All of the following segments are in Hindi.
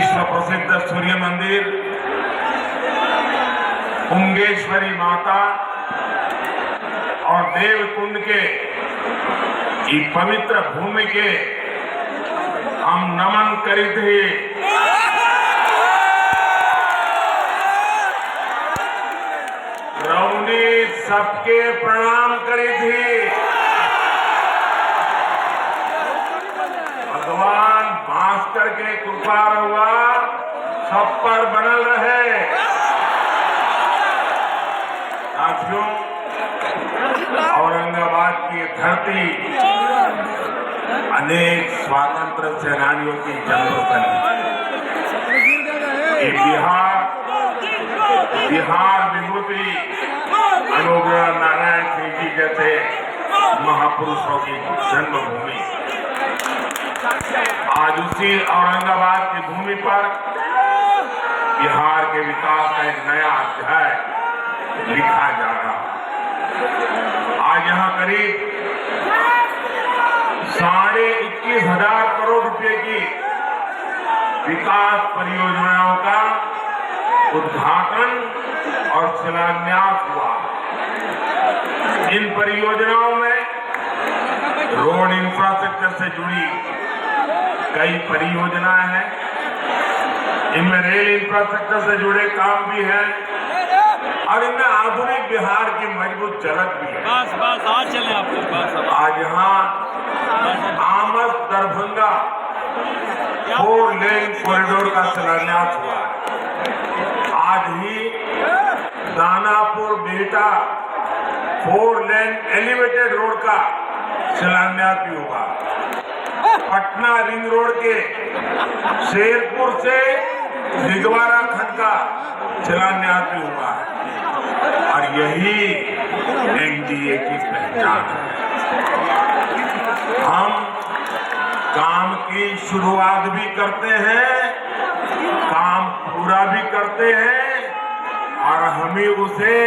विश्व प्रसिद्ध सूर्य मंदिर, उंगेश्वरी माता और देवकुंड के इस पवित्र भूमि के हम नमन करीते रौनी सबके प्रणाम करीते। भगवान भास्कर के कृपा रहुआ सब पर बनल रहे। साथियों, औरंगाबाद की धरती अनेक स्वातंत्र सेनानियों की जन्मस्थली। ये बिहार विभूति अनुग्रह नारायण सिंह जी जैसे महापुरुषों की जन्मभूमि। आज उसी औरंगाबाद की भूमि पर बिहार के विकास का एक नया अध्याय लिखा जा रहा है। आज यहाँ करीब 21,500 करोड़ रुपए की विकास परियोजनाओं का उद्घाटन और शिलान्यास हुआ। इन परियोजनाओं में रोड इंफ्रास्ट्रक्चर से जुड़ी कई परियोजनाएं हैं, इनमें रेल इंफ्रास्ट्रक्चर से जुड़े काम भी हैं और इनमें आधुनिक बिहार की मजबूत झलक भी है। आज चले आपके पास। आज यहाँ आमस दरभंगा 4 लेन कॉरिडोर का शिलान्यास हुआ। आज ही Danapur Bihta 4 lane elevated road का शिलान्यास भी हुआ। पटना रिंग रोड के शेरपुर से दिगवारा खंड का शिलान्यास भी हुआ और यही एनडीए की पहचान है। हम काम की शुरुआत भी करते हैं, काम पूरा भी करते हैं और हम ही उसे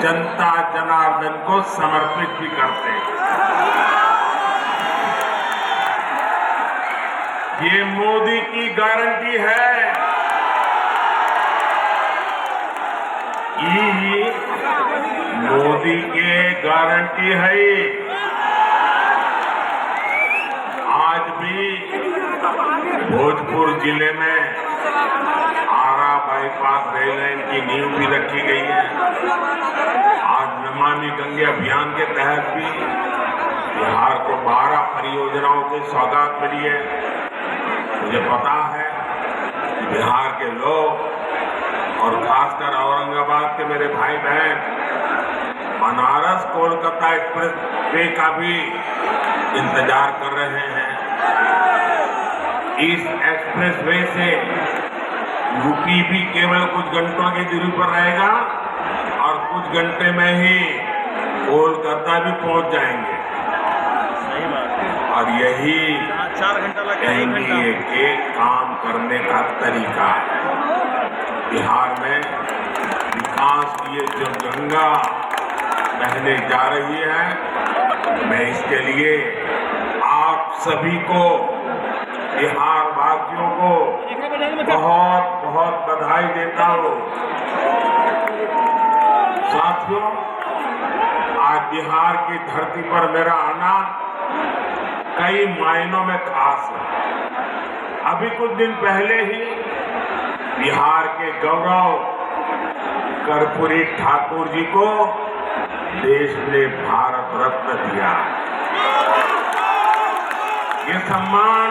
जनता जनार्दन को समर्पित भी करते हैं। ये मोदी की गारंटी है। ये मोदी के गारंटी है। आज भी भोजपुर जिले में आरा बाईपास रेल लाइन की नींव भी रखी गई है। आज नमामि गंगे अभियान के तहत भी बिहार को 12 परियोजनाओं की सौगात मिली है। मुझे पता है बिहार के लोग और खासकर औरंगाबाद के मेरे भाई बहन बनारस कोलकाता एक्सप्रेस वे का भी इंतजार कर रहे हैं। इस एक्सप्रेस वे से यूपी भी केवल कुछ घंटों की दूरी पर रहेगा और कुछ घंटे में ही कोलकाता भी पहुंच जाएंगे। और यही 4 घंटा लगेगा। एनडीए के काम करने का तरीका है। बिहार में विकास की ये जो गंगा बहने जा रही है, मैं इसके लिए आप सभी को, बिहार वासियों को बहुत बहुत बधाई देता हूँ। साथियों, आज बिहार की धरती पर मेरा आना कई मायनों में खास है। अभी कुछ दिन पहले ही बिहार के गौरव कर्पूरी ठाकुर जी को देश ने भारत रत्न दिया। ये सम्मान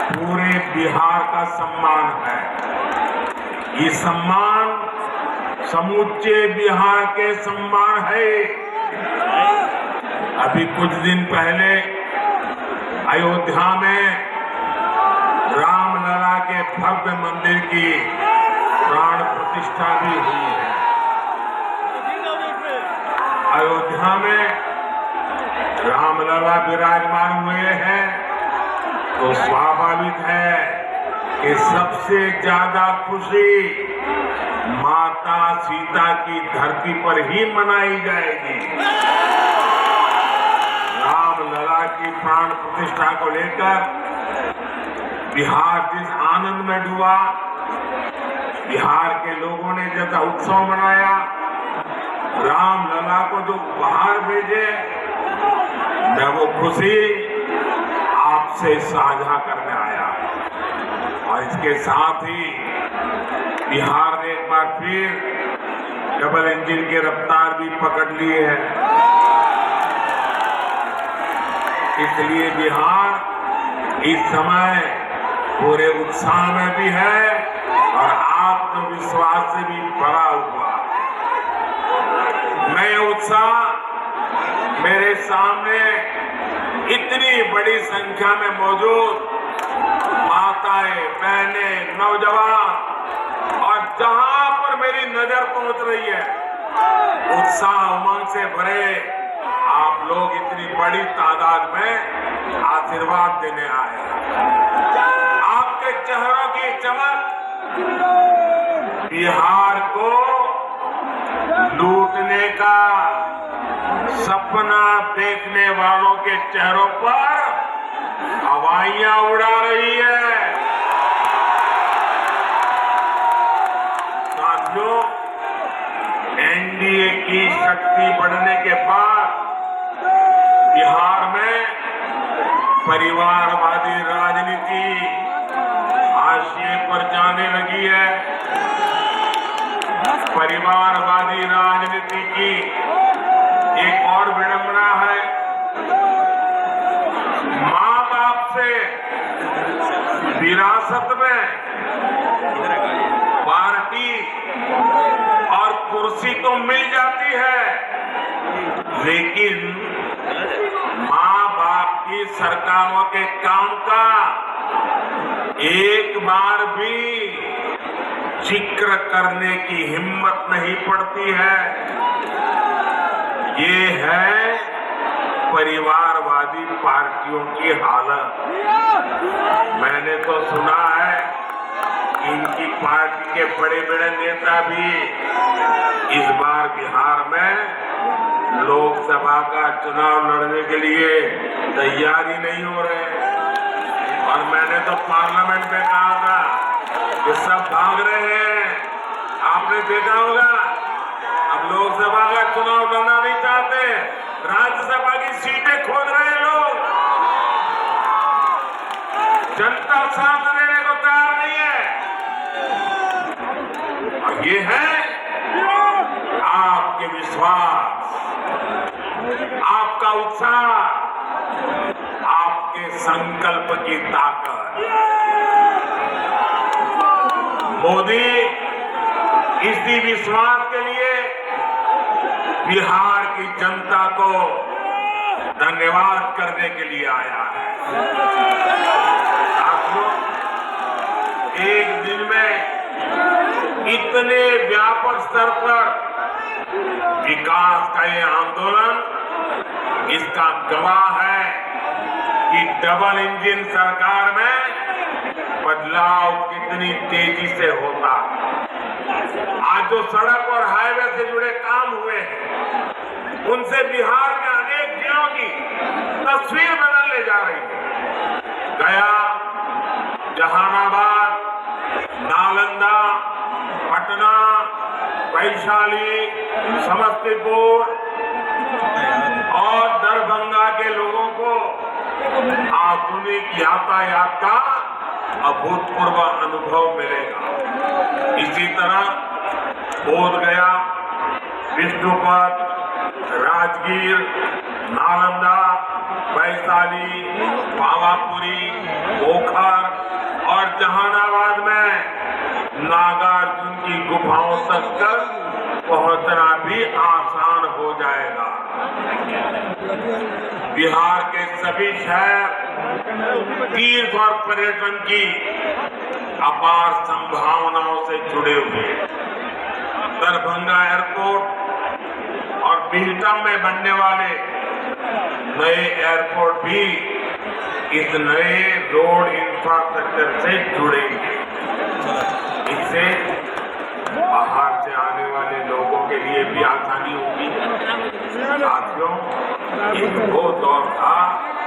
पूरे बिहार का सम्मान है। ये सम्मान समूचे बिहार के सम्मान है। अभी कुछ दिन पहले अयोध्या में रामलला के भव्य मंदिर की प्राण प्रतिष्ठा भी हुई है। अयोध्या में रामलला विराजमान हुए हैं तो स्वाभाविक है कि सबसे ज्यादा खुशी माता सीता की धरती पर ही मनाई जाएगी। रामलला की प्राण प्रतिष्ठा को लेकर बिहार जिस आनंद में डूबा, बिहार के लोगों ने जैसा उत्सव मनाया, रामलला को जो उपहार भेजे, मैं वो खुशी आपसे साझा करने आया। और इसके साथ ही बिहार ने एक बार फिर डबल इंजन की रफ्तार भी पकड़ ली है। इसलिए बिहार इस समय पूरे उत्साह में भी है और आत्मविश्वास से भी भरा हुआ। मैं उत्साह मेरे सामने इतनी बड़ी संख्या में मौजूद माताएं, बहनें, नौजवान और जहां पर मेरी नजर पहुंच रही है, उत्साह उमंग से भरे आप लोग इतनी बड़ी तादाद में आशीर्वाद देने आए। आपके चेहरों की चमक बिहार को लूटने का सपना देखने वालों के चेहरों पर हवाइयां उड़ा रही है। साथियों, एनडीए की शक्ति बढ़ने के बाद बिहार में परिवारवादी राजनीति हाशिए पर जाने लगी है। परिवारवादी राजनीति की एक और विडंबना है, मां बाप से विरासत में पार्टी और कुर्सी तो मिल जाती है, लेकिन मां बाप की सरकारों के काम का एक बार भी जिक्र करने की हिम्मत नहीं पड़ती है। ये है परिवारवादी पार्टियों की हालत। मैंने तो सुना है इनकी पार्टी के बड़े बड़े नेता भी इस बार बिहार में लोकसभा का चुनाव लड़ने के लिए तैयारी नहीं हो रहे। और मैंने तो पार्लियामेंट में कहा था कि सब भाग रहे हैं। आपने देखा होगा, अब लोकसभा का चुनाव लड़ना नहीं चाहते, राज्यसभा की सीटें खोद रहे हैं लोग। जनता साथ देने को तैयार नहीं है। और ये है आपके विश्वास, आपका उत्साह, आपके संकल्प की ताकत। मोदी इसी विश्वास के लिए बिहार की जनता को धन्यवाद करने के लिए आया है। साथियों, एक दिन में इतने व्यापक स्तर पर विकास का ये आंदोलन इसका गवाह है कि डबल इंजन सरकार में बदलाव कितनी तेजी से होता है। आज जो सड़क और हाईवे से जुड़े काम हुए हैं, उनसे बिहार के अनेक जिलों की तस्वीर बदलने जा रही है। गया, जहानाबाद, नालंदा, पटना, वैशाली, समस्तीपुर और दरभंगा के लोगों को आधुनिक यातायात का अभूतपूर्व अनुभव मिलेगा। इसी तरह बोधगया, विष्णुपद, राजगीर, नालंदा, वैशाली, पावापुरी, ओखर और जहानाबाद में नागार्जुन की गुफाओं तक पहुंचना भी आसान हो जाएगा। बिहार के सभी शहर तीर्थ और पर्यटन की अपार संभावनाओं से जुड़े हुए हैं। दरभंगा एयरपोर्ट और बिहटा में बनने वाले नए एयरपोर्ट भी इस नए रोड इंफ्रास्ट्रक्चर से जुड़ेंगे। इससे बाहर से आने वाले लोगों के लिए भी आसानी होगी। साथियों, ये वो दौर था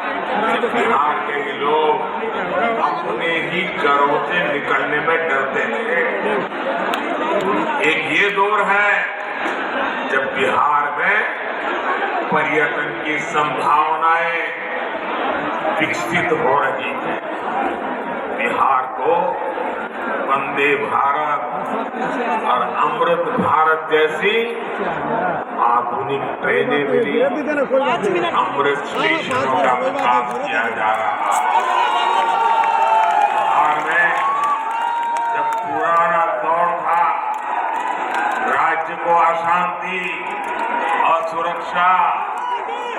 कि बिहार के ही लोग अपने ही घरों से निकलने में डरते थे। एक ये दौर है जब बिहार में पर्यटन की संभावनाएं विकसित हो रही है। बिहार को वंदे भारत और अमृत भारत जैसी आधुनिक ट्रेनें मिली, अमृत स्टेशनों का विकास किया जा रहा है। बिहार में जब पुराना दौर था, राज्य को अशांति, असुरक्षा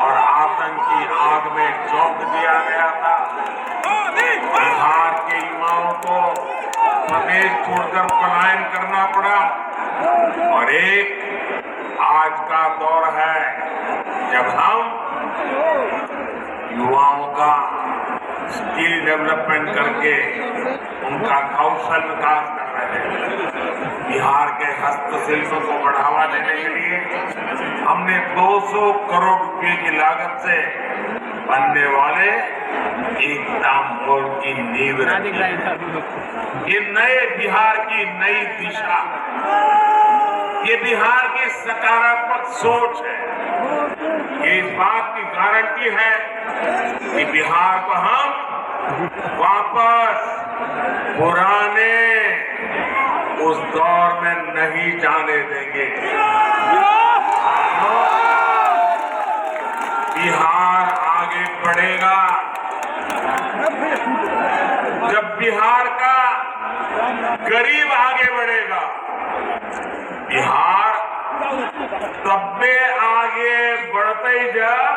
और आतंकी आग में झोंक दिया गया था। बिहार के युवाओं को प्रदेश छोड़कर पलायन करना पड़ा और एक आज का दौर है जब हम युवाओं का स्किल डेवलपमेंट करके उनका कौशल विकास कर रहे हैं। बिहार के हस्तशिल्प को बढ़ावा देने के लिए हमने 200 करोड़ रुपए की लागत से बनने वाले एकता मॉल की नींव रखी है। ये नए बिहार की नई दिशा, ये बिहार की सकारात्मक सोच है। ये इस बात की गारंटी है कि बिहार को हम वापस पुराने उस दौर में नहीं जाने देंगे। बिहार आगे बढ़ेगा जब बिहार का गरीब आगे बढ़ेगा। बिहार तब आगे बढ़ते जब